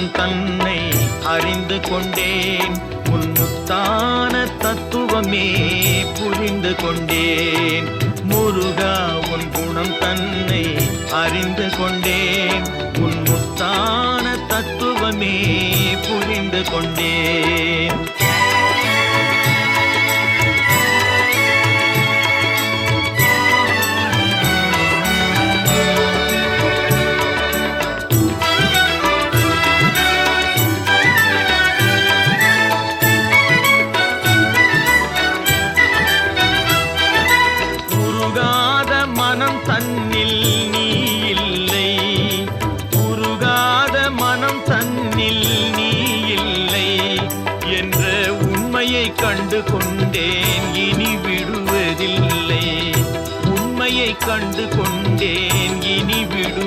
குணம் தன்னை அறிந்து கொண்டேன். உன் முத்தான தத்துவமே புரிந்து கொண்டேன். முருகா உன் குணம் தன்னை அறிந்து கொண்டேன். உன் முத்தான தத்துவமே புரிந்து கொண்டேன். தன்னில் நீ இல்லை, உருகாத மனம் தன்னில் நீ இல்லை என்ற உண்மையை கண்டு கொண்டேன். இனி விடுவதில்லை, உண்மையை கண்டு கொண்டேன். இனி விடு